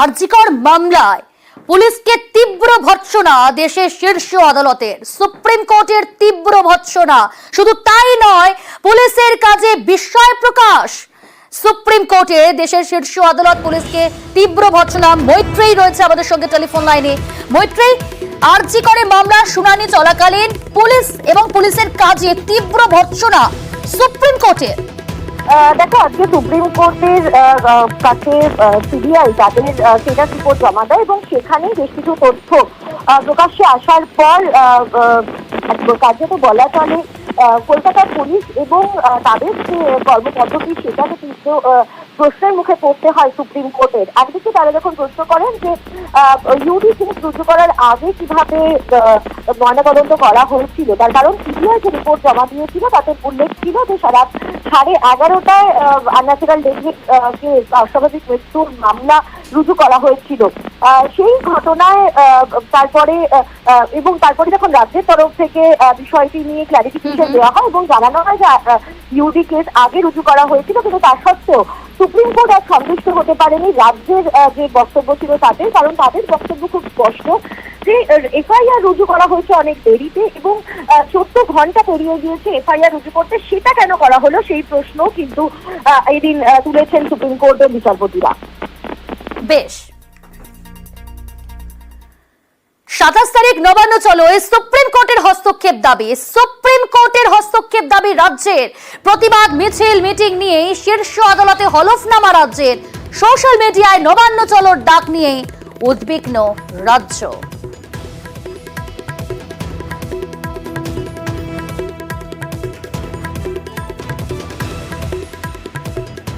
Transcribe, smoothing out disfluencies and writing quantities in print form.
আরজিকর মামলায় পুলিশকে তীব্র ভর্ৎসনা দেশের শীর্ষ আদালতের। সুপ্রিম কোর্টের তীব্র ভর্ৎসনা। শুধু তাই নয়, পুলিশের কাজে বিস্ময় প্রকাশ। সুপ্রিম কোর্টে দেশের শীর্ষ আদালত পুলিশকে তীব্র ভর্ৎসনা। মৈত্রেয়ী রয়েছে আমাদের সঙ্গে টেলিফোন লাইনে। মৈত্রেয়ী, আরজিকরের মামলার শুনানি চলাকালীন পুলিশ এবং পুলিশের কাজে তীব্র ভর্ৎসনা সুপ্রিম কোর্টের। দেখো, আজকে সুপ্রিম কোর্টের কাছে সিবিআই তাদের স্টেটাস রিপোর্ট জমা দেয় এবং সেখানেই বেশ কিছু তথ্য প্রকাশ্যে আসার পর কার্যত বলা চলে কলকাতার পুলিশ এবং তাদের যে কর্মপদ্ধতি সেটাকে কিন্তু প্রশ্নের মুখে পড়তে হয় সুপ্রিম কোর্টের। একদিকে তারা যখন প্রশ্ন করেন যে ইউডি কেস রুজু করার আগে কিভাবে ময়নাতদন্ত করা হয়েছিল, তার কারণ সিবিআই যে রিপোর্ট জমা দিয়েছিল তাতে উল্লেখ ছিল যে রাত 11:30টায় আনন্যাচারাল ডেথকে অস্বাভাবিক মৃত্যুর মামলা রুজু করা হয়েছিল। সেই ঘটনায় তারপরে যখন রাজ্যের তরফ থেকে বিষয়টি নিয়ে ক্লারিফিকেশন দেওয়া হয় এবং জানানো হয় যে ইউডি কেস আগে রুজু করা হয়েছিল, কিন্তু তা সত্ত্বেও সুপ্রিম কোর্ট আর সন্তুষ্ট হতে পারেনি রাজ্যের যে বক্তব্য ছিল তাদের, কারণ তাদের বক্তব্য খুব স্পষ্ট যে এফআইআর রুজু করা হয়েছে অনেক দেরিতে এবং 14 ঘন্টা পেরিয়ে গিয়েছে এফআইআর রুজু করতে। সেটা কেন করা হলো সেই প্রশ্ন কিন্তু এদিন তুলেছেন সুপ্রিম কোর্টের বিচারপতিরা। বেশ, 27 তারিখ নবান্ন চলো, সুপ্রিম কোর্টের হস্তক্ষেপ দাবি। সুপ্রিম কোর্টের হস্তক্ষেপ দাবি রাজ্যের। প্রতিবাদ মিছিল মিটিং নিয়ে শীর্ষ আদালতে হলফনামা রাজ্যের। সোশ্যাল মিডিয়ায় নবান্ন চলোর ডাক নিয়ে উদ্বিগ্ন রাজ্য।